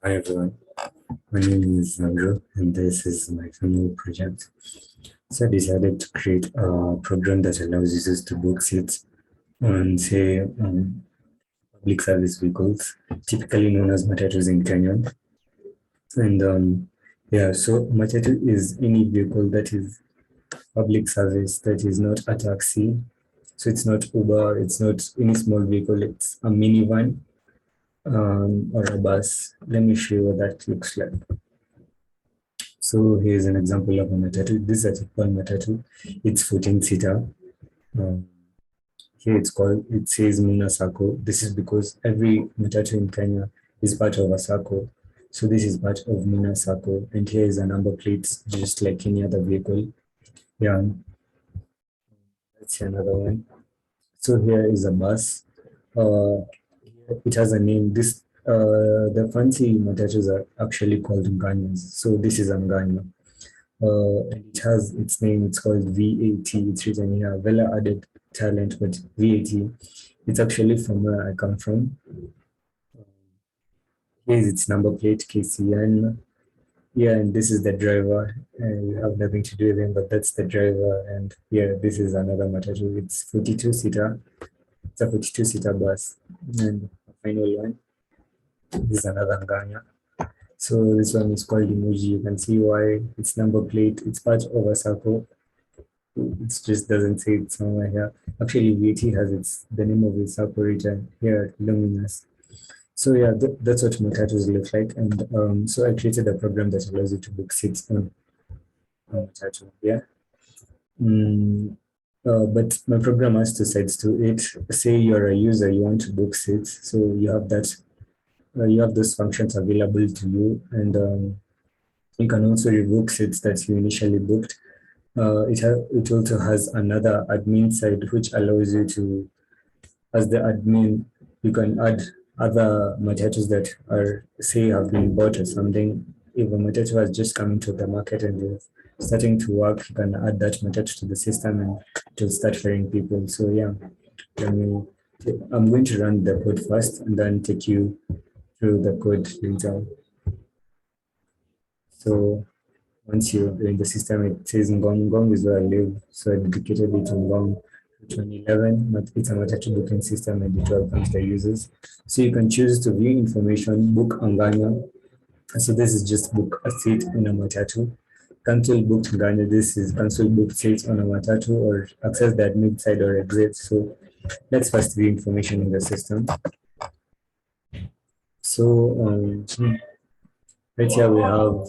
Hi everyone, my name is Andrew and this is my final project. So I decided to create a program that allows users to book seats on, say, public service vehicles, typically known as matatus in Kenya. And yeah, so matatu is any vehicle that is public service that is not a taxi. So it's not Uber, it's not any small vehicle, it's a minivan or a bus. Let me show you what that looks like. So here's an example of a matatu. This is a typical matatu. It's 14-seater. Um, Here it says Muna Sacco. This is because every matatu in Kenya is part of a sacco. So this is part of Muna Sacco. And here is a number plate, just like any other vehicle. Yeah, let's see another one. So here is a bus. Uh, it has a name. The fancy matatus are actually called Nganyas. So this is a Nganya. And it has its name, it's called VAT. It's written here, Vela Added Talent, but VAT. It's actually from where I come from. Here's its number plate, KCN. Yeah, and this is the driver. You have nothing to do with him, but that's the driver. And yeah, this is another matatu. It's 42-seater. It's a 42-seater bus. And the final one, this is another Nganya. So this one is called emoji. You can see why it's number plate. It's part of a circle. It just doesn't say it somewhere here. Actually, VT has the name of its operator here at Luminous. So yeah, that's what Matatus look like. And so I created a program that allows you to book seats on Matatu. Yeah. But my program has two sides to it. Say you're a user, you want to book seats, so you have you have those functions available to you, and you can also revoke seats that you initially booked. It also has another admin side which allows you to, as the admin, you can add other matatus that are, say, have been bought or something. If a matatu has just come into the market and is starting to work, you can add that matatu to the system and it will start ferrying people. So yeah, let me, I'm going to run the code first and then take you through the code later. So once you're in the system, it says Ngong. Ngong is where I live. So I dedicated it to Ngong 2011, but it's a matatu booking system and it welcomes the users. So you can choose to view information, book Anganya. So this is just book a seat in a matatu. Cancel booked Nganya. This is cancel booked seats on a matatu or access the admin side or exit. So let's first view information in the system. So right here we have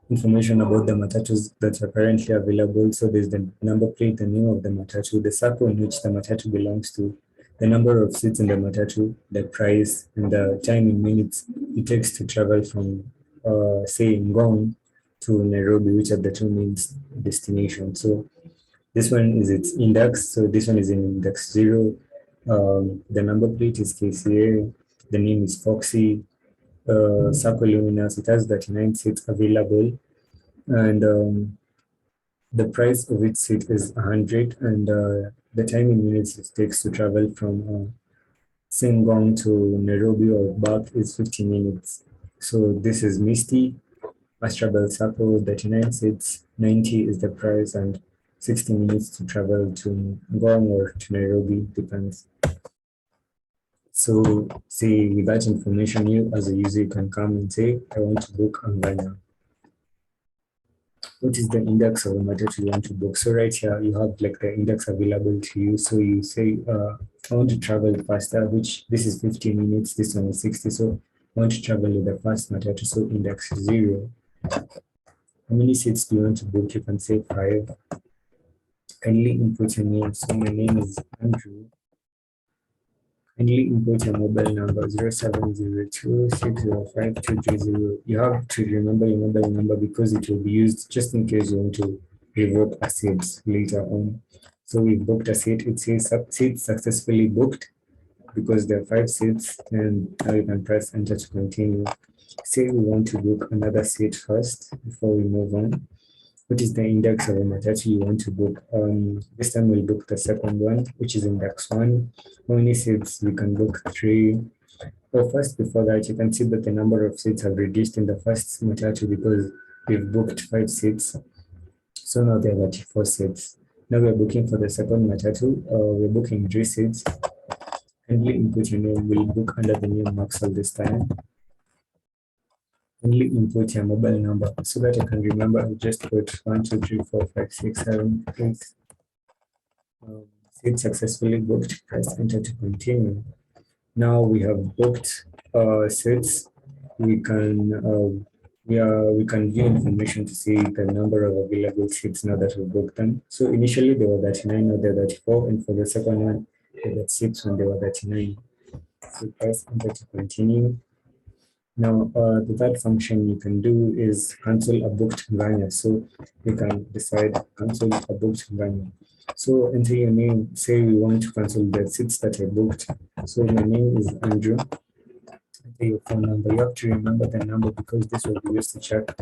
information about the matatus that are currently available. So there's the number plate, the name of the matatu, the circle in which the matatu belongs to, the number of seats in the matatu, the price, and the time in minutes it takes to travel from, say, Ngong to Nairobi, which are the two main destinations. So this one is its index. So this one is in index 0. The number plate is KCA. The name is Foxy. Circle Luminous. It has 39 seats available, and the price of each seat is 100, and the time in minutes it takes to travel from Singong to Nairobi or back is 50 minutes. So this is Misty, Astrabel Circle, 39 seats, 90 is the price, and 60 minutes to travel to Ngong or to Nairobi, depends. So say with that information, you as a user you can come and say, I want to book online. What is the index of a matatu you want to book? So right here, you have like the index available to you. So you say, I want to travel faster, which this is 15 minutes, this one is 60. So I want to travel with the fast matatu, so index 0. How many seats do you want to book? You can say 5. Kindly input your name. So my name is Andrew. Kindly input your mobile number 0702605230. You have to remember your mobile number because it will be used just in case you want to revoke a seat later on. So we've booked a seat. It says seat successfully booked because there are 5 seats, and now you can press enter to continue. Say we want to book another seat first before we move on. What is the index of a matatu you want to book? This time we'll book the second one, which is index 1. How many seats we can book? 3. But first, before that, you can see that the number of seats have reduced in the first matatu because we've booked 5 seats. So now there are 34 seats. Now we're booking for the second matatu. We're booking 3 seats. Kindly input your name. We'll book under the name Maxwell this time. Kindly input your mobile number so that I can remember. I just put 1, 2, 3, 4, 5, 6, 7, 8. Seat successfully booked. Press enter to continue. Now we have booked seats. We can we can view information to see the number of available seats now that we booked them. So initially they were 39, now they're 34, and for the second one, they were 6 when they were 39. So press enter to continue. Now, the third function you can do is cancel a booked nganya. So you can decide cancel a booked nganya. So enter your name. Say we want to cancel the seats that I booked. So my name is Andrew. Enter your phone number. You have to remember the number because this will be used to check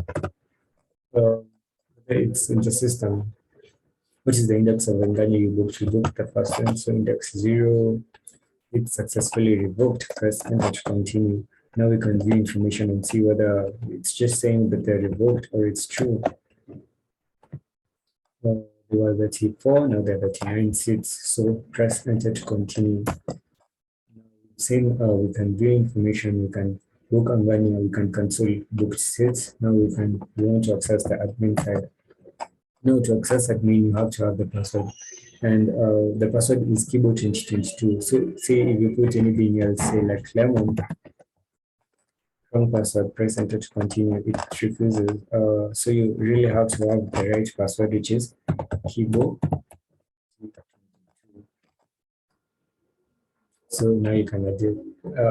it's in the system. What is the index of nganya you booked? You booked the first one. So index 0. It's successfully revoked. Press enter to continue. Now we can view information and see whether it's just saying that they're revoked or it's true. They were 34, now they're 39 seats. So press enter to continue. Same, we can view information, we can book online, we can cancel booked seats. Now we want to access the admin side. Now to access admin, you have to have the password. And the password is Kibo 2022. So say if you put anything else, say like lemon, wrong password, press enter to continue, it refuses. So you really have to have the right password, which is Kibo. So now you can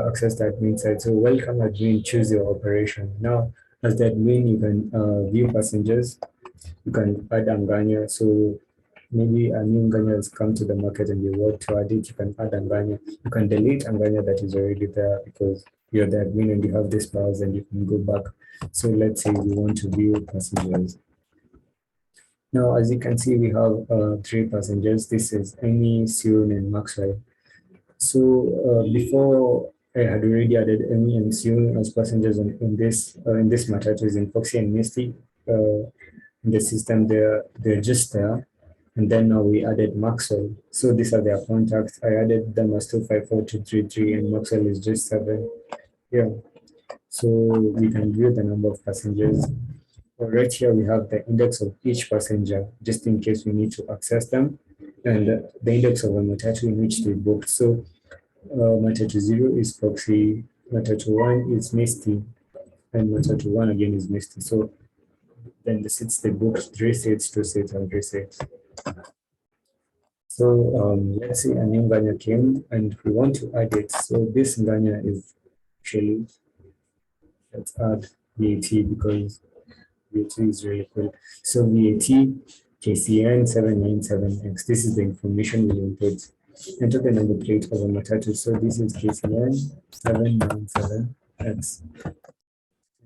access the admin side. So welcome admin, choose your operation. Now, as the admin, you can view passengers, you can add Anganya. So maybe a new Anganya has come to the market and you want to add it, you can add Anganya. You can delete Anganya that is already there because you're the admin and you have this powers and you can go back. So let's say we want to view passengers. Now, as you can see, we have 3 passengers. This is Amy, Sion, and Maxwell. So before I had already added Amy and Sion as passengers in this matatus in Foxy and Misty in the system. They're just there. And then now we added Maxwell. So these are their contacts. I added them as 254233 and Maxwell is just 7. Yeah. So we can view the number of passengers. Right here we have the index of each passenger, just in case we need to access them, and the index of a matatu in which they booked. So matatu 0 is Foxy, matatu 1 is Misty, and matatu 1 again is Misty. So then the seats they booked, 3 seats, 2 seats, and 3 seats. So let's say a new Nganya came and we want to add it. So this Nganya is actually, let's add VAT because VAT is really cool. So VAT KCN 797X. This is the information we input. Enter the number plate of a matatu. So this is KCN 797X.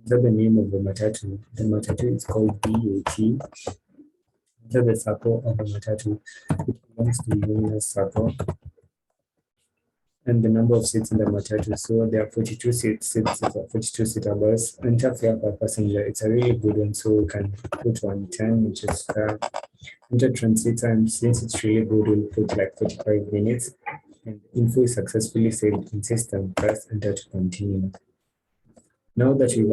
Enter the name of the matatu. The matatu is called VAT. Enter the circle of the matatu. It belongs to Luminous circle. And the number of seats in the matatu. So there are 42 seats, 42 seater bus. Enter fare per passenger. It's a really good one. So we can put 110, which is fair. Enter transit time. Since it's really good, we'll put like 45 minutes. And info is successfully saved in system. Press enter to continue. Now that we've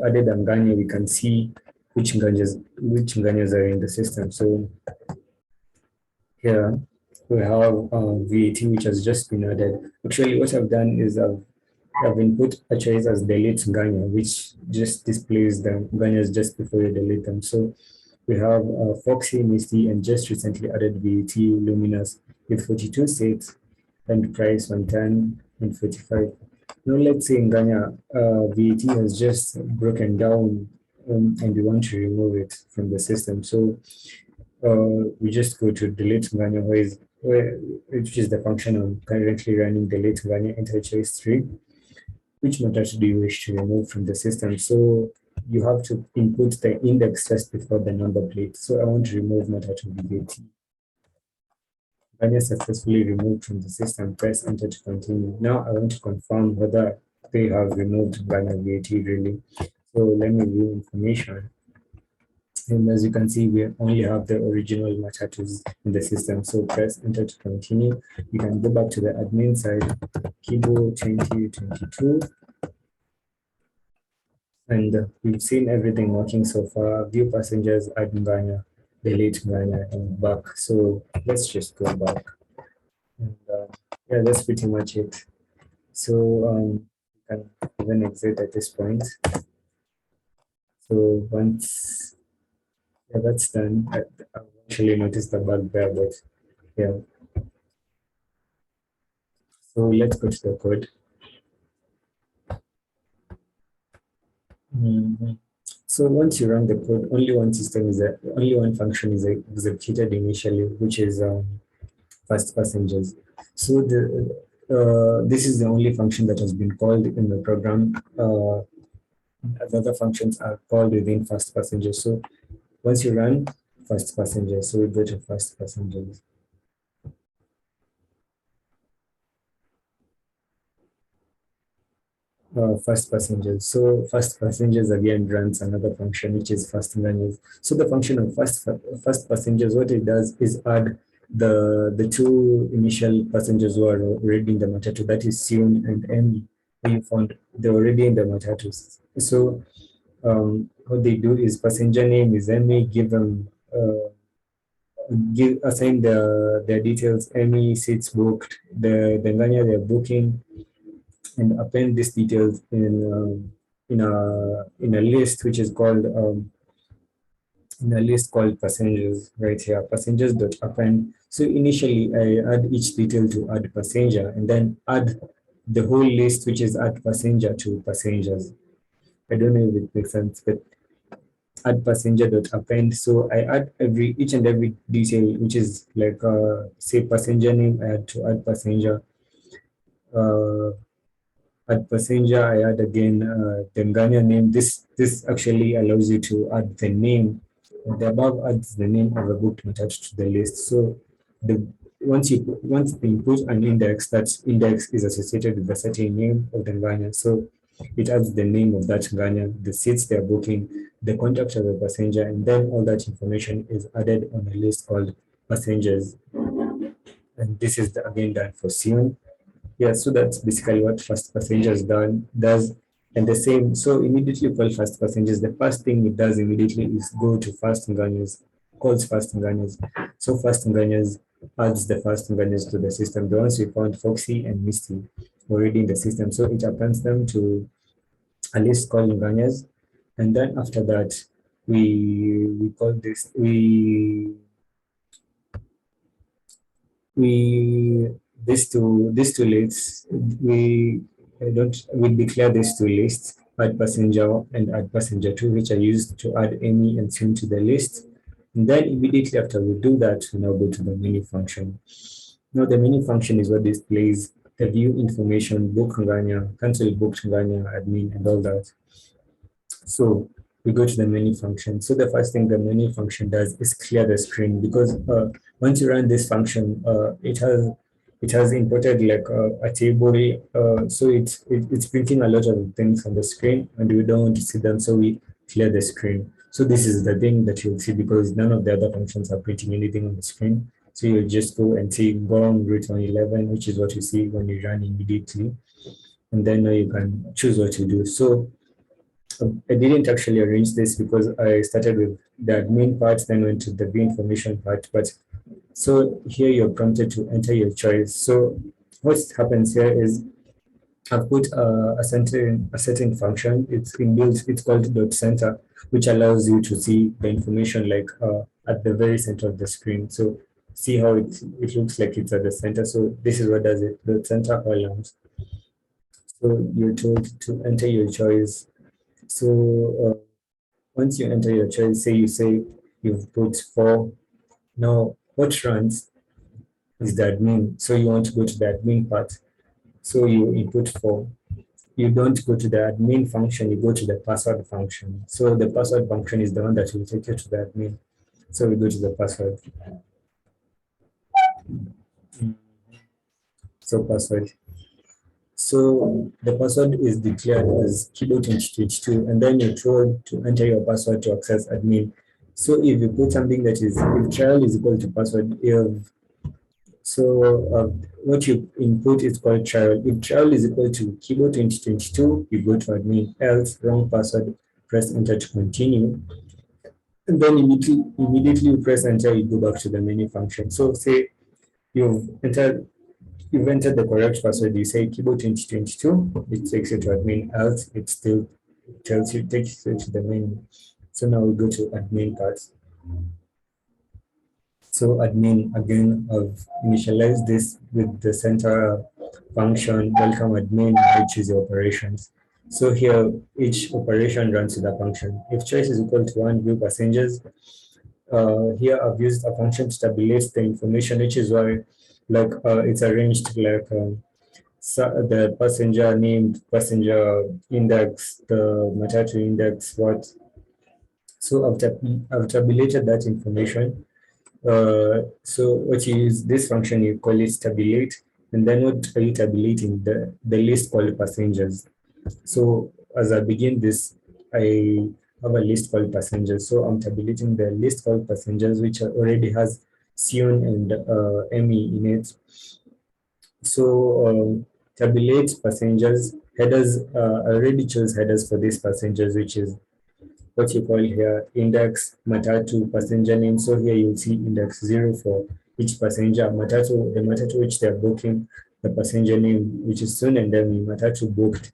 added Nganya, we can see which Nganyas are in the system. So here we have VAT, which has just been added. Actually, what I've done is I've input a choice as delete Nganya, which just displays the Nganyas just before you delete them. So we have Foxy, Misty, and just recently added VAT Luminous with 42 seats and price 110 and 45. Now let's say Nganya VAT has just broken down and we want to remove it from the system. So we just go to delete Nganya, which is the function I'm currently running, delete Nganya, enter choice 3. Which metadata do you wish to remove from the system? So you have to input the index just before the number plate. So I want to remove metadata VAT. Anya successfully removed from the system, press enter to continue. Now I want to confirm whether they have removed Ghana VAT really. So let me view information. And as you can see, we only have the original matatus in the system. So press enter to continue. You can go back to the admin side, Kibo 2022. And we've seen everything working so far. View passengers, add Ghana, delete Ghana, and back. So let's just go back. And yeah, that's pretty much it. So you can even exit at this point. So once that's done, I actually noticed the bug there, but yeah. So let's go to the code. Mhm. So once you run the code, only one function is executed initially, which is fast passengers. So this is the only function that has been called in the program. The other functions are called within fast passengers. So once you run fast passengers, so we go to fast passengers. Fast passengers. So fast passengers again runs another function which is fast runners. So the function of fast passengers, what it does is add the two initial passengers who are already in the matatu, that is Sion and Emmy, who you found they're already in the matatus. So what they do is passenger name is Emmy, give them assign their details, Emmy seats booked, the Nganya they're booking, and append these details in a list which is called in a list called passengers right here, passengers dot append. So initially I add each detail to add passenger and then add the whole list which is add passenger to passengers. I don't know if it makes sense, but add passenger dot append. So I add each and every detail which is like say passenger name, I had to add passenger. Uh, At passenger, I add again Tanzania name. This actually allows you to add the name. The above adds the name of a book attached to the list. So the once you put an index, that index is associated with a certain name of the Tanzania. So it adds the name of that Tanzania, the seats they're booking, the contact of the passenger, and then all that information is added on a list called passengers. And this is again done for Sion. Yeah, so that's basically what fast passengers does. And the same, so immediately call fast passengers. The first thing it does immediately is go to fast Nganyas, calls fast Nganyas. So fast Nganyas adds the fast Nganyas to the system. The ones we found Foxy and Misty already in the system. So it appends them to a list called Nganyas. And then after that, we call this we these two lists we declare these two lists, add passenger and add passenger two, which are used to add any and send to the list. And then immediately after we do that, we now go to the menu function. Now the menu function is what displays the view information, book Nganya, cancel booked Nganya, admin, and all that. So we go to the menu function. So the first thing the menu function does is clear the screen, because once you run this function, it has imported like a table. So it's printing a lot of things on the screen, and we don't want to see them, so we clear the screen. So this is the thing that you'll see, because none of the other functions are printing anything on the screen. So you'll just go and see GOM route 111, which is what you see when you run immediately. And then now you can choose what to do. So I didn't actually arrange this because I started with the admin part, then went to the view information part. But so here you're prompted to enter your choice. So what happens here is I've put a certain function. It's inbuilt. It's called dot center, which allows you to see the information like at the very center of the screen. So see how it looks like it's at the center. So this is what does it. Dot center allows. So you're told to enter your choice. So once you enter your choice, say you've put 4. Now what runs is the admin. So you want to go to the admin part. So you input 4. You don't go to the admin function, you go to the password function. So the password function is the one that will take you to the admin. So we go to the password. So password. So the password is declared as Kibo 2022, and then you're told to enter your password to access admin. So if you put something that is, if trial is equal to password, if what you input is called trial. If trial is equal to Kibo 2022, you go to admin, else wrong password, press enter to continue. And then immediately you press enter, you go back to the menu function. So say you've entered you've entered the correct password, you say Kibo 2022, it takes you to admin, else it still takes you to the menu. So now we go to admin part. So admin, again, I've initialized this with the center function, welcome admin, I choose the operations. So here, each operation runs to the function. If choice is equal to one, view passengers. Here I've used a function to tabulate the information, which is why it's arranged like so the passenger name, passenger index, the matatu index, what. So I've tabulated that information. So what you use this function, you call it tabulate, and then what are you tabulating? The list called passengers. So as I begin this, I have a list called passengers. So I'm tabulating the list called passengers, which already has Sion and Emmy in it. So tabulate passengers, headers, I already chose headers for these passengers, which is what you call here index matatu passenger name. So here you'll see index 0 for each passenger. Matatu, the matatu which they're booking, the passenger name, which is soon and then matatu booked,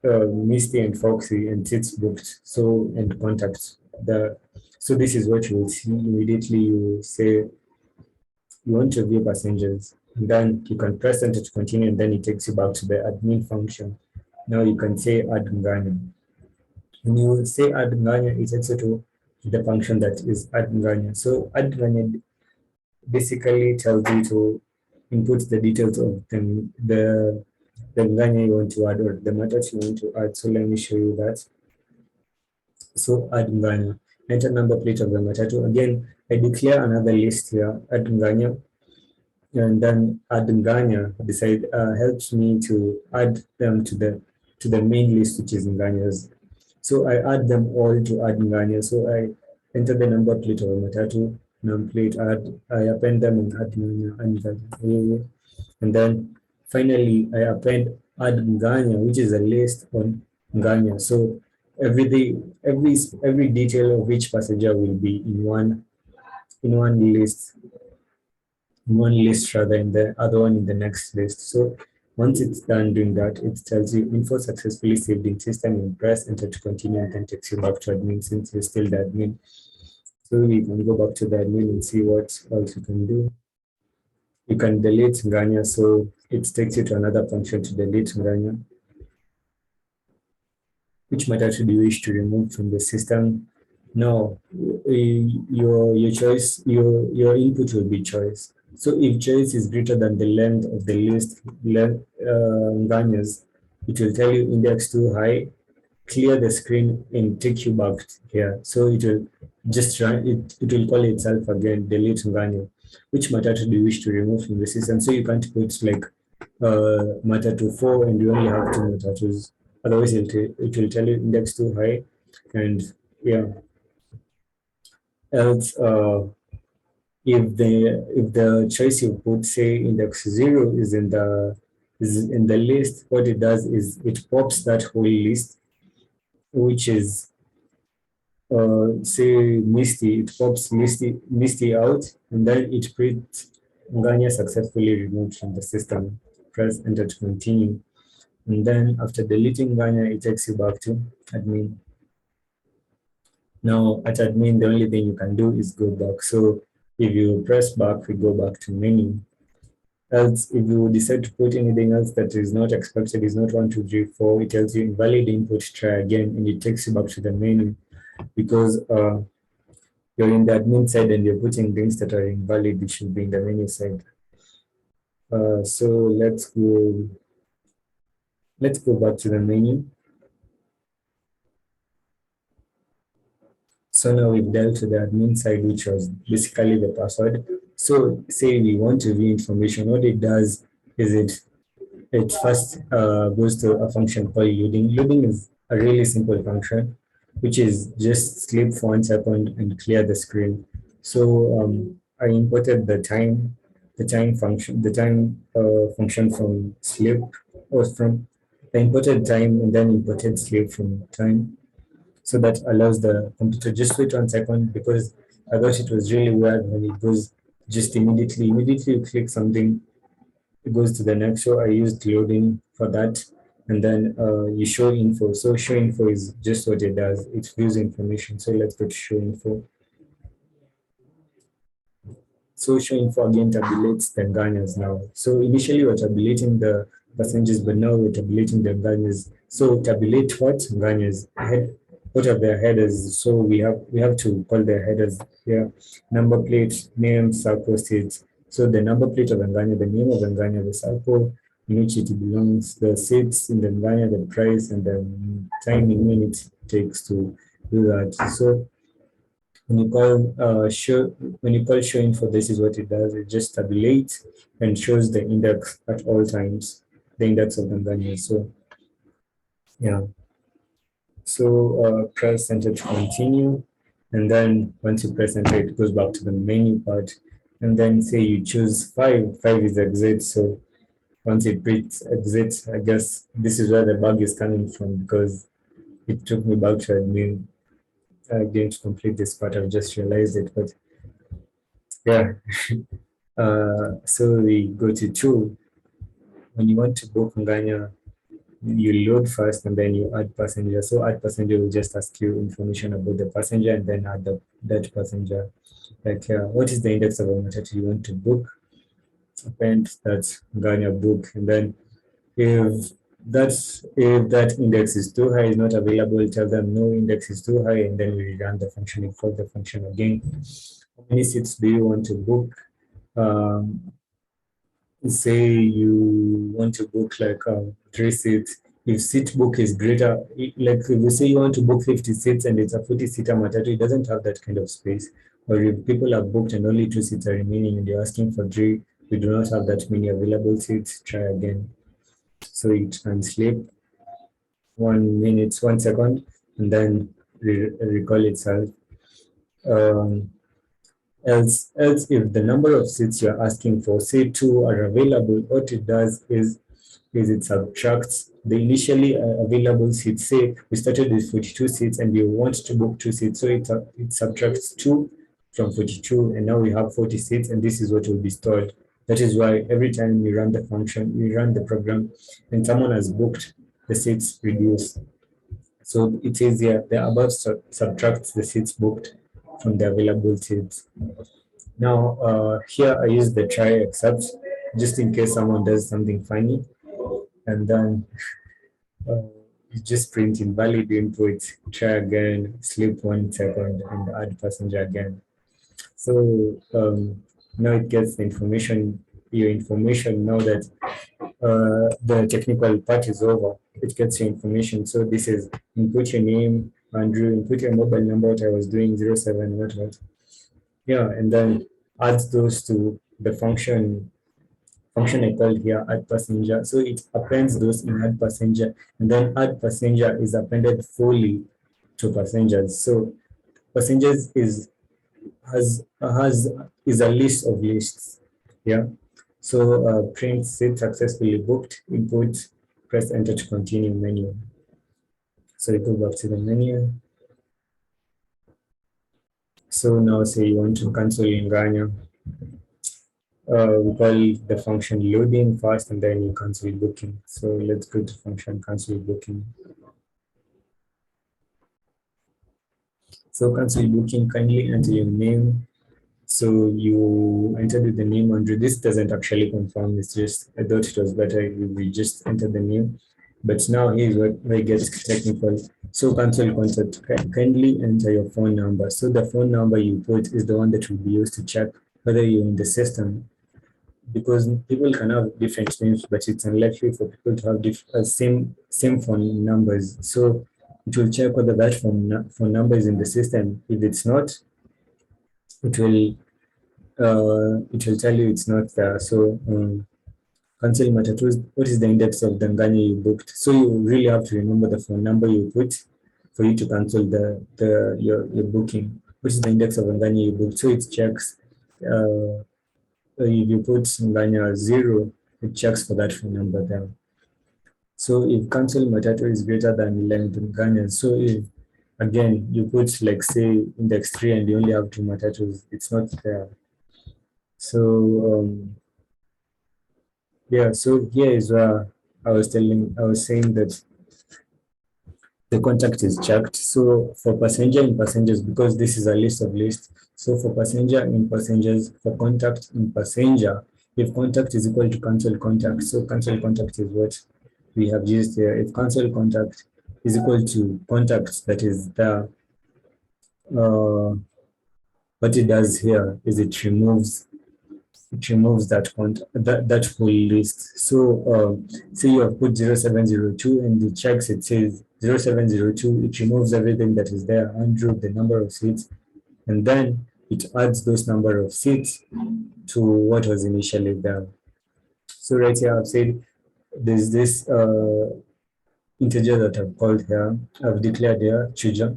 Misty and Foxy and Tits booked. So and contacts. So this is what you will see immediately. You say you want to view passengers. And then you can press enter to continue, and then it takes you back to the admin function. Now you can say add Nganya. When you say add Nganya, it takes you to the function that is add Nganya. So add Nganya basically tells you to input the details of the Nganya you want to add or the methods you want to add. So let me show you that. So add Nganya. Enter number plate of the matatu. Again, I declare another list here, add Nganya, and then add Nganya helps me to add them to the main list, which is Nganya's. So I add them all to add Nganya. So I enter the number plate of a matatu, num plate, I append them and add Nganya and Nganya. And then finally I append add Nganya, which is a list on Nganya. So every detail of each passenger will be in one list rather in the other one in the next list. So once it's done doing that, it tells you info successfully saved in system and press enter to continue and then takes you back to admin since you're still the admin. So we can go back to the admin and see what else you can do. You can delete Nganya, so it takes you to another function to delete Nganya. Which method should you wish to remove from the system? No, your choice, your input will be choice. So if choice is greater than the length of the list Nganyas, it will tell you index too high, clear the screen and take you back here. So it will just run it will call itself again, delete Nganya. Which matatu do you wish to remove from the system? So you can't put like matatu 4 and you only have two matatus. Otherwise it will tell you index too high and yeah. Else if the choice you put say index 0 is in the list, what it does is it pops that whole list, which is say Misty, it pops Misty out, and then it prints Nganya successfully removed from the system. Press enter to continue. And then after deleting Nganya, it takes you back to admin. Now at admin, the only thing you can do is go back. So if you press back, we go back to menu. Else, if you decide to put anything else that is not expected, is not 1, 2, 3, 4, it tells you invalid input, try again, and it takes you back to the menu because you're in the admin side and you're putting things that are invalid, it should be in the menu side. So let's go back to the menu. So now we've dealt with the admin side, which was basically the password. So say we want to view information, what it does is it first goes to a function called loading. Loading is a really simple function, which is just sleep for 1 second and clear the screen. So I imported the time function, the time function from sleep, or from I imported time and then imported sleep from time. So that allows the computer just wait 1 second, because I thought it was really weird when it goes just immediately you click something, it goes to the next. So I used loading for that. And then you show info. So show info is just what it does. It views information. So let's go to show info. So show info again tabulates the Ghanaians now. So initially we're tabulating the percentages, but now we're tabulating the Ghanaians. So tabulate what? Ghanaians. What are their headers? So we have to call their headers here. Number plate, name, circle, state. So the number plate of Nganya, the name of Nganya, the circle in which it belongs, the seats in the Nganya, the price, and the time in minutes it takes to do that. So when you call show info, this is what it does. It just tabulates and shows the index at all times, the index of the Nganya. So yeah. So press enter to continue. And then once you press enter, it goes back to the menu part. And then say you choose five. Five is exit. So once it picks exit, I guess this is where the bug is coming from, because it took me back to admin again to complete this part. I've just realized it, but yeah. So we go to tool. When you want to book Nganya, you load first and then you add passenger. So add passenger will just ask you information about the passenger and then add that passenger. Like what is the index of a matatu you want to book? Append that Ghana book, and then if that index is too high, is not available, tell them no, index is too high, and then we run the function and call the function again. How many seats do you want to book? Say you want to book like 3 seats. If seat book is greater, like if you say you want to book 50 seats and it's a 40-seater matatu, it doesn't have that kind of space. Or if people are booked and only 2 seats are remaining and you're asking for 3, we do not have that many available seats, try again. So it can sleep 1 minute, 1 second, and then recall itself. Else, if the number of seats you're asking for, say 2 are available, what it does is it subtracts the initially available seats. Say we started with 42 seats and you want to book 2 seats, so it subtracts 2 from 42, and now we have 40 seats, and this is what will be stored. That is why every time we run the function, we run the program, and someone has booked, the seats reduce. So it says here the above subtracts the seats booked from the available seats. Now here I use the try except just in case someone does something funny, and then you just print invalid input, try again, sleep 1 second, and add passenger again. So now it gets the information, your information. Now that the technical part is over, it gets your information. So this is input your name, Andrew, input your mobile number, what I was doing, 07, what. Yeah, and then add those to the function I called here add passenger. So it appends those in add passenger, and then add passenger is appended fully to passengers. So passengers is a list of lists. Yeah. So print seat successfully booked, input, press enter to continue menu. So we go back to the menu. So now say you want to cancel Inganya. We call the function loading first and then you cancel booking. So let's go to function cancel booking. So cancel booking, kindly enter your name. So you entered the name Andrew. This doesn't actually confirm, it's just, I thought it was better if we just enter the name. But now here's where it gets technical. So cancel contact, kindly enter your phone number. So the phone number you put is the one that will be used to check whether you're in the system, because people can have different names, but it's unlikely for people to have same phone numbers. So it will check whether that phone number is in the system. If it's not, it will tell you it's not there. So Cancel Matatus, what is the index of the Nganya you booked? So you really have to remember the phone number you put for you to cancel your booking. What is the index of Nganya you booked? So it checks if you put Nganya 0, it checks for that phone number there. So if cancel Matatu is greater than length Nganya, so if again you put like say index 3 and you only have two Matatus, it's not there. So yeah, so here is where I was saying that the contact is checked. So for passenger in passengers, because this is a list of lists, so for passenger in passengers, for contact in passenger, if contact is equal to cancel contact, so cancel contact is what we have used here. If cancel contact is equal to contact that is there, uh, what it does here is it removes that whole list. So say you have put 0702 and it checks, it says 0702, it removes everything that is there, Andrew, the number of seats, and then it adds those number of seats to what was initially there. So right here I've said there's this integer that I've called here, I've declared here, chuja.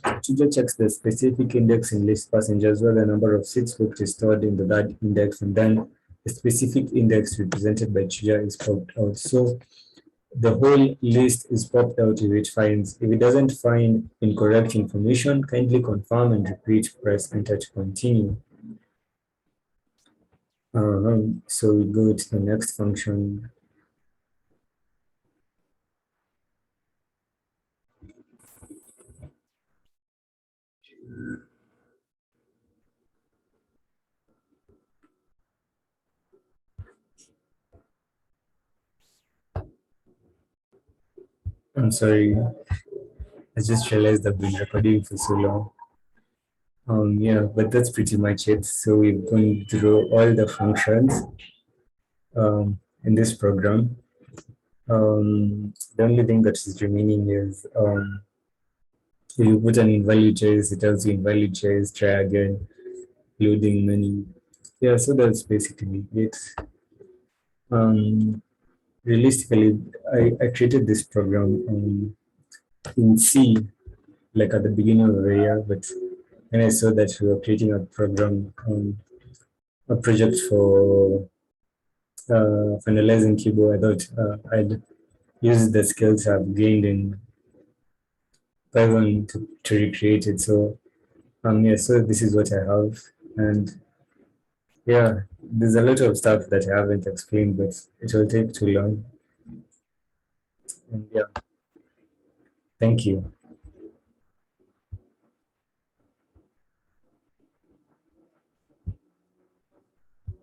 Chuja checks the specific index in list passengers where the number of seats booked is stored in that index, and then the specific index represented by Chuja is popped out. So the whole list is popped out if it doesn't find incorrect information, kindly confirm and repeat, press enter to continue. So we go to the next function. I'm sorry, I just realized I've been recording for so long. Yeah, but that's pretty much it. So we've gone through all the functions in this program. The only thing that is remaining is if you put an invalid choice, it tells you invalid choice, try again, loading menu. Yeah, so that's basically it. Um, Realistically, I created this program in C, like at the beginning of the year, but when I saw that we were creating a program, a project for finalizing Kibo, I thought I'd use the skills I've gained in Python to recreate it. So yeah, so this is what I have, and yeah, there's a lot of stuff that I haven't explained, but it will take too long. And yeah, thank you.